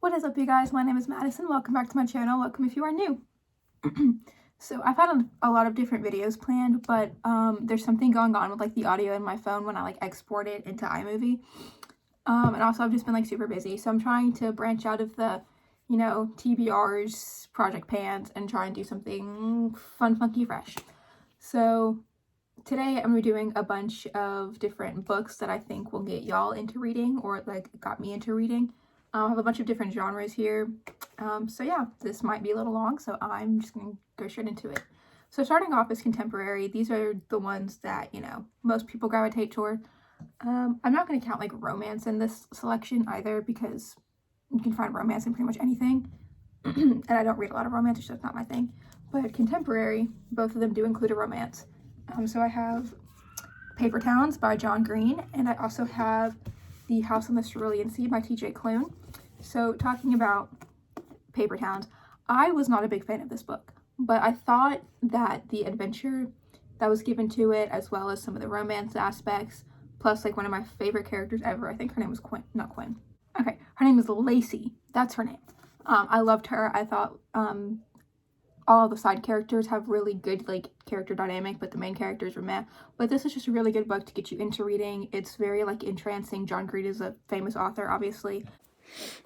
What is up, you guys? My name is Madison. Welcome back to my channel. Welcome if you are new. So I've had a lot of different videos planned, but there's something going on with like the audio in my phone when I like export it into iMovie. And also I've just been like super busy. So I'm trying to branch out of the, TBRs, project pans, and try and do something fun, funky, fresh. So today I'm doing a bunch of different books that I think will get y'all into reading, or like got me into reading. I have a bunch of different genres here. So yeah, this might be a little long, so I'm just going to go straight into it. So starting off is contemporary. These are the ones that, most people gravitate toward. I'm not going to count like romance in this selection either, because you can find romance in pretty much anything. And I don't read a lot of romance, it's just not my thing. But contemporary, both of them do include a romance. So I have Paper Towns by John Green, and I also have The House on the Cerulean Sea by T.J. Klune. So talking about Paper Towns, I was not a big fan of this book, but I thought that the adventure that was given to it, as well as some of the romance aspects, plus like one of my favorite characters ever, I think her name was Quinn, not Quinn. Okay, her name is Lacey. That's her name. I loved her. I thought all of the side characters have really good like character dynamic, but the main characters were meh. But this is just a really good book to get you into reading. It's very like entrancing. John Green is a famous author, obviously.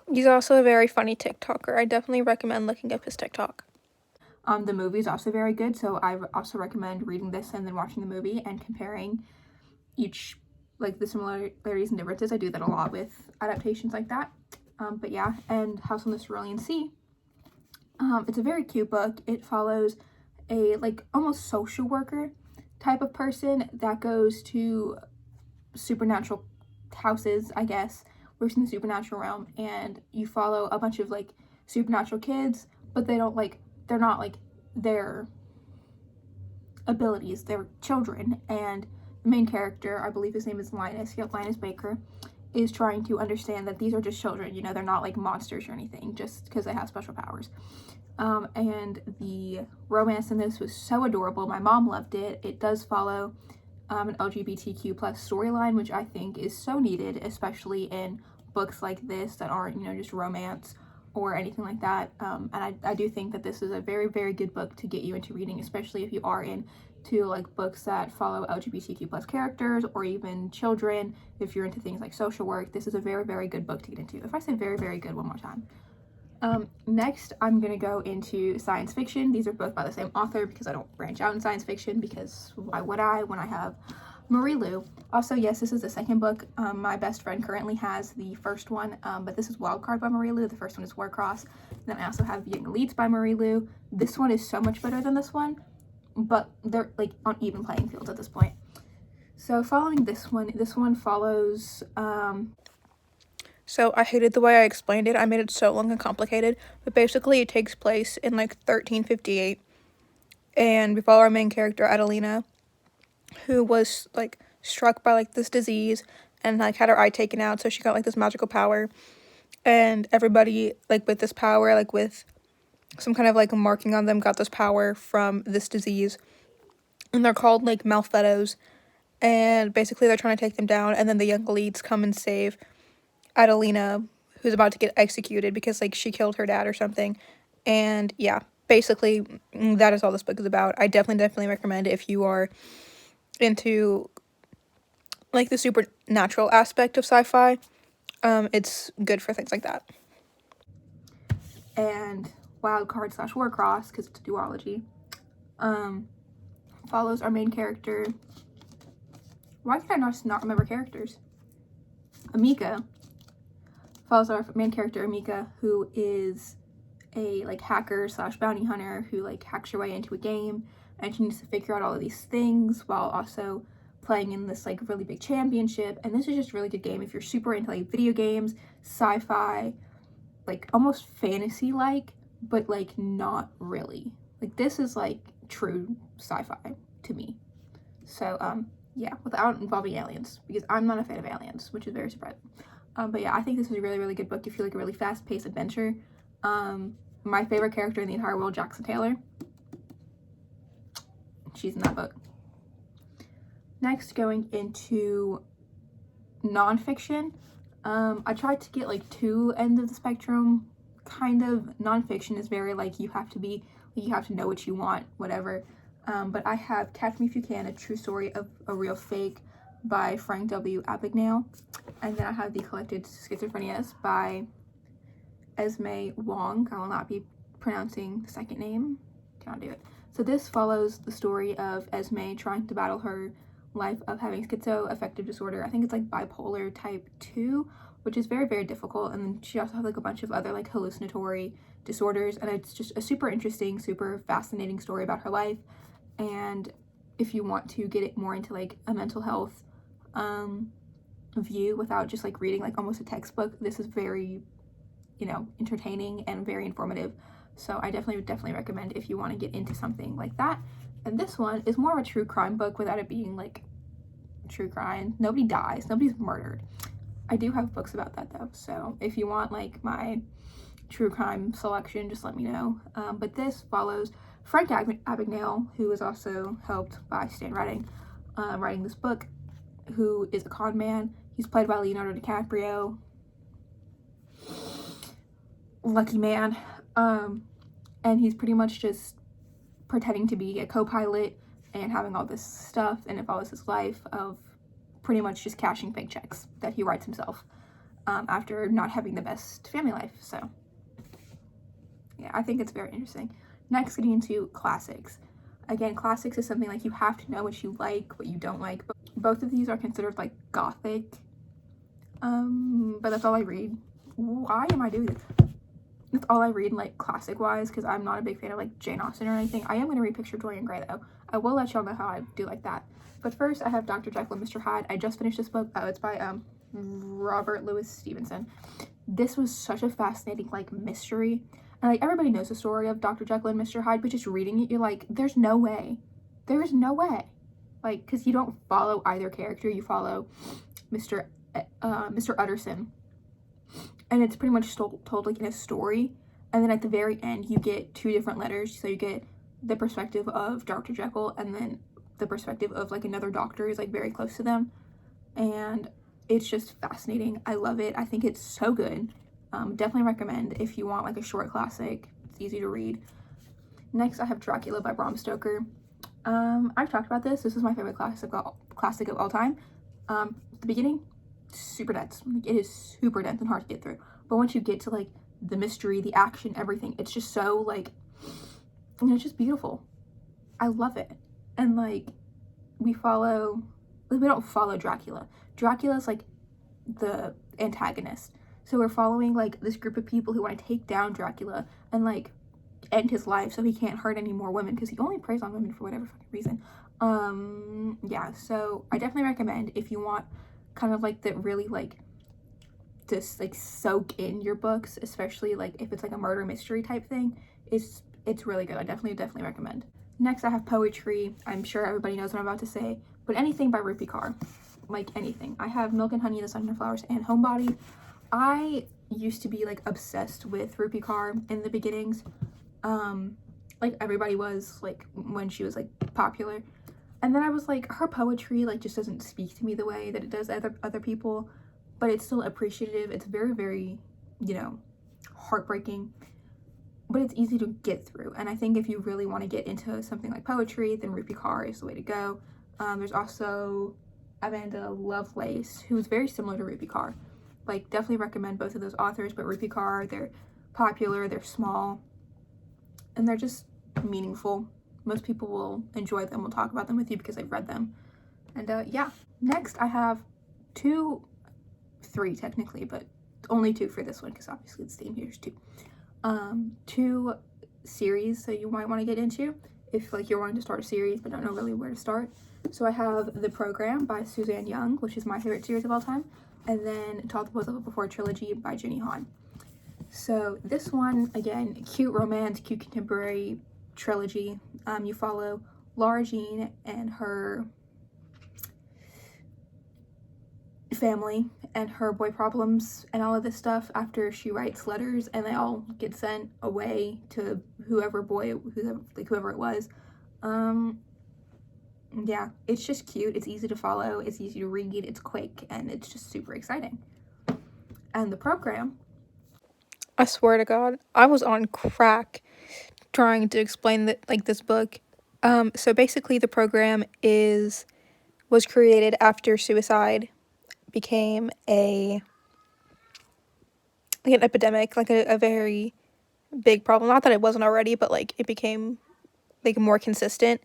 He's also a very funny TikToker. I definitely recommend looking up his TikTok. The movie is also very good, so I also recommend reading this and then watching the movie and comparing each, like the similarities and differences. I do that a lot with adaptations like that. But yeah, and House on the Cerulean Sea. It's a very cute book. It follows a like almost social worker type of person that goes to supernatural houses, I guess, works in the supernatural realm, and you follow a bunch of like supernatural kids, but they're not like their abilities, they're children. And the main character, I believe his name is Linus Baker, is trying to understand that these are just children, they're not like monsters or anything just because they have special powers. And the romance in this was so adorable. My mom loved it. It does follow an LGBTQ plus storyline, which I think is so needed, especially in books like this that aren't, just romance or anything like that. And I do think that this is a very, very good book to get you into reading, especially if you are into like books that follow LGBTQ plus characters or even children. If you're into things like social work, this is a very, very good book to get into. If I say very, very good one more time. Next, I'm gonna go into science fiction. These are both by the same author because I don't branch out in science fiction, because why would I when I have Marie Lu? Also, yes, this is the second book. My best friend currently has the first one, but this is Wildcard by Marie Lu. The first one is Warcross. And then I also have Young Elites by Marie Lu. This one is so much better than this one, but they're like on even playing fields at this point. So following this one follows So I hated the way I explained it. I made it so long and complicated. But basically it takes place in like 1358. And we follow our main character, Adelina, who was like struck by like this disease and like had her eye taken out. So she got like this magical power. And everybody like with this power, like with some kind of like marking on them, got this power from this disease. And they're called like Malfettos. And basically they're trying to take them down. And then the young elites come and save Adelina, who's about to get executed because like she killed her dad or something. And yeah, basically that is all this book is about. I definitely recommend it if you are into like the supernatural aspect of sci-fi. It's good for things like that. And Wildcard / Warcross, because it's a duology, follows our main character. Why can I not remember characters? Amika. Follows our main character, Amika, who is a like hacker / bounty hunter who like hacks her way into a game, and she needs to figure out all of these things while also playing in this like really big championship. And this is just a really good game if you're super into like video games, sci-fi, like almost fantasy like, but like not really. Like this is like true sci-fi to me. So yeah, without involving aliens, because I'm not a fan of aliens, which is very surprising. But yeah, I think this is a really, really good book if you like a really fast-paced adventure. My favorite character in the entire world, Jackson Taylor. She's in that book. Next, going into nonfiction. I tried to get like two ends of the spectrum. Kind of nonfiction is very like you have to know what you want, whatever. But I have Catch Me If You Can, A True Story of a Real Fake by Frank W. Abagnale. And then I have The Collected Schizophrenias by Esme Wong. I will not be pronouncing the second name. Cannot do it. So this follows the story of Esme trying to battle her life of having schizoaffective disorder. I think it's like bipolar type 2, which is very, very difficult. And then she also has like a bunch of other like hallucinatory disorders. And it's just a super interesting, super fascinating story about her life. And if you want to get it more into like a mental health view without just like reading like almost a textbook, this is very, entertaining and very informative. So I definitely recommend if you want to get into something like that. And this one is more of a true crime book without it being like true crime. Nobody dies, nobody's murdered. I do have books about that though, so if you want like my true crime selection, just let me know. But this follows Frank Abagnale, who is also helped by Stan Reading, writing this book, who is a con man. He's played by Leonardo DiCaprio. Lucky man. And he's pretty much just pretending to be a co-pilot and having all this stuff, and it follows his life of pretty much just cashing fake checks that he writes himself after not having the best family life. So yeah, I think it's very interesting. Next, getting into classics. Again, classics is something like you have to know what you like, what you don't like. But both of these are considered like gothic. But that's all I read. Why am I doing this? That's all I read like classic wise, because I'm not a big fan of like Jane Austen or anything. I am going to read Picture of Dorian Gray though. I will let y'all know how I do like that. But first I have Dr. Jekyll and Mr. Hyde. I just finished this book. It's by Robert Louis Stevenson. This was such a fascinating like mystery. And like everybody knows the story of Dr. Jekyll and Mr. Hyde, but just reading it, you're like, there's no way. There is no way. Like, because you don't follow either character. You follow Mr. Utterson. And it's pretty much told like in a story. And then at the very end, you get two different letters. So you get the perspective of Dr. Jekyll and then the perspective of like another doctor who's like very close to them. And it's just fascinating. I love it. I think it's so good. Definitely recommend if you want like a short classic. It's easy to read. Next, I have Dracula by Bram Stoker. I've talked about this. This is my favorite classic of all time. The beginning, super dense. Like, it is super dense and hard to get through. But once you get to like the mystery, the action, everything, it's just so like, it's just beautiful. I love it. And like, we don't follow Dracula. Dracula's like the antagonist. So we're following like this group of people who want to take down Dracula and like end his life so he can't hurt any more women, because he only preys on women for whatever fucking reason. Yeah, so I definitely recommend if you want kind of like that really like just like soak in your books, especially like if it's like a murder mystery type thing. It's really good. I definitely recommend. Next, I have poetry. I'm sure everybody knows what I'm about to say, but anything by Rupi Kaur, like anything. I have Milk and Honey, The Sun and Flowers, and Homebody. I used to be like obsessed with Rupi Kaur in the beginnings, like everybody was like when she was like popular, and then I was like, her poetry like just doesn't speak to me the way that it does other people, but it's still appreciative. It's very, very, heartbreaking, but it's easy to get through. And I think if you really want to get into something like poetry, then Rupi Kaur is the way to go. There's also Amanda Lovelace, who's very similar to Rupi Kaur. Like, definitely recommend both of those authors, but Rupi Kaur, they're popular, they're small, and they're just meaningful. Most people will enjoy them, will talk about them with you because they've read them. And yeah. Next, I have three technically, but only two for this one because obviously it's theme. Here's two. Two series that you might want to get into if like you're wanting to start a series but don't know really where to start. So I have The Program by Suzanne Young, which is my favorite series of all time. And then Taught the Boys Love Before trilogy by Jenny Han. So this one, again, cute romance, cute contemporary trilogy. You follow Laura Jean and her family and her boy problems and all of this stuff after she writes letters and they all get sent away to whoever it was. Yeah, it's just cute. It's easy to follow. It's easy to read. It's quick, and it's just super exciting. And the program, I swear to God, I was on crack trying to explain this book. So basically, the program was created after suicide became an epidemic, like a very big problem. Not that it wasn't already, but like it became like more consistent.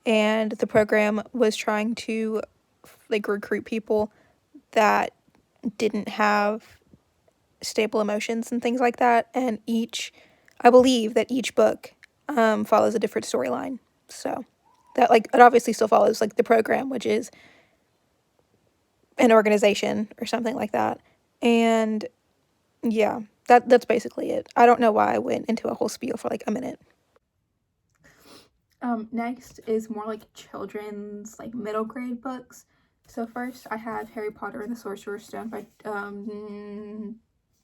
And the program was trying to like recruit people that didn't have stable emotions and things like that. And I believe that each book follows a different storyline. So that like it obviously still follows like the program, which is an organization or something like that. And yeah, that's basically it. I don't know why I went into a whole spiel for like a minute. next is more like children's, like middle grade books. So first I have Harry Potter and the Sorcerer's Stone by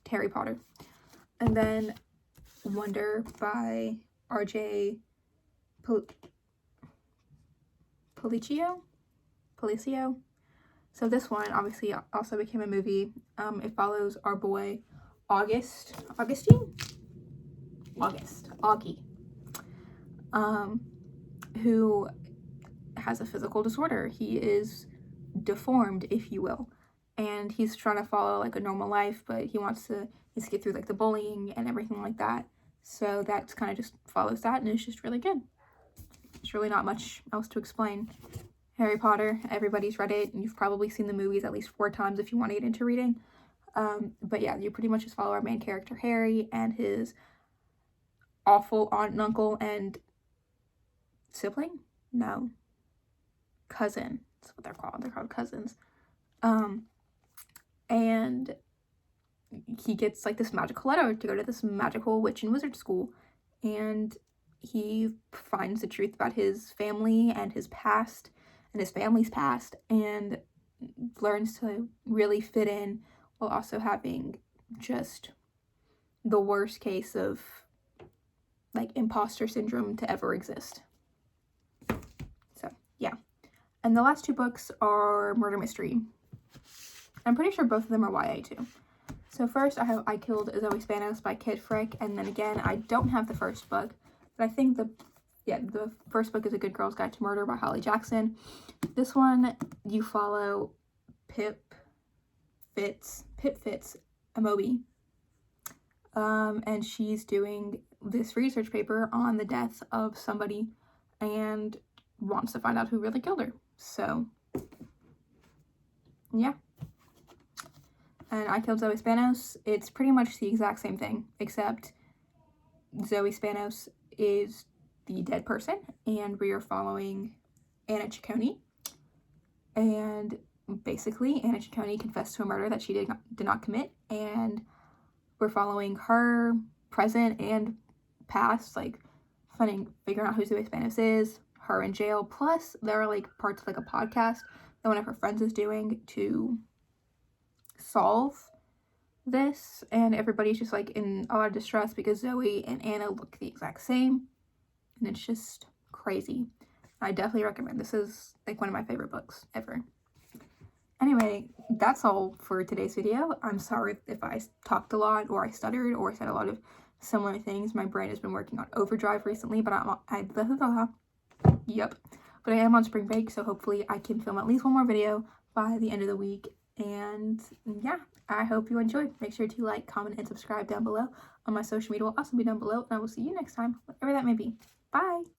Harry Potter. And then Wonder by R.J. Policio. So this one obviously also became a movie. It follows our boy Augie, who has a physical disorder. He is deformed, if you will, and he's trying to follow like a normal life, but he wants to get through like the bullying and everything like that. So that's kind of just follows that, and it's just really good. There's really not much else to explain. Harry Potter, everybody's read it, and you've probably seen the movies at least 4 times if you want to get into reading. But yeah, you pretty much just follow our main character Harry and his awful aunt and uncle and sibling? No. Cousin. That's what they're called. They're called cousins. And he gets like this magical letter to go to this magical witch and wizard school, and he finds the truth about his family and his past and his family's past, and learns to really fit in while also having just the worst case of like imposter syndrome to ever exist. So yeah. And the last 2 books are murder mystery. I'm pretty sure both of them are YA too. So first I have I Killed Zoe Spanos by Kid Frick, and then again I don't have the first book, but I think the first book is A Good Girl's Guide to Murder by Holly Jackson. This one you follow Pip Fitz Amobi, and she's doing this research paper on the death of somebody and wants to find out who really killed her. So yeah. And I Killed Zoe Spanos, it's pretty much the exact same thing, except Zoe Spanos is the dead person, and we are following Anna Ciccone. And basically, Anna Ciccone confessed to a murder that she did not commit, and we're following her present and past, like figuring out who Zoe Spanos is, her in jail. Plus, there are like parts of like a podcast that one of her friends is doing to solve this, and everybody's just like in a lot of distress because Zoe and Anna look the exact same, and it's just crazy. I definitely recommend. This is like one of my favorite books ever. Anyway, that's all for today's video. I'm sorry if I talked a lot or I stuttered or said a lot of similar things. My brain has been working on overdrive recently, but but I am on spring break, so hopefully I can film at least one more video by the end of the week. And yeah, I hope you enjoyed. Make sure to like, comment, and subscribe down below. On my social media will also be down below, and I will see you next time, whatever that may be. Bye!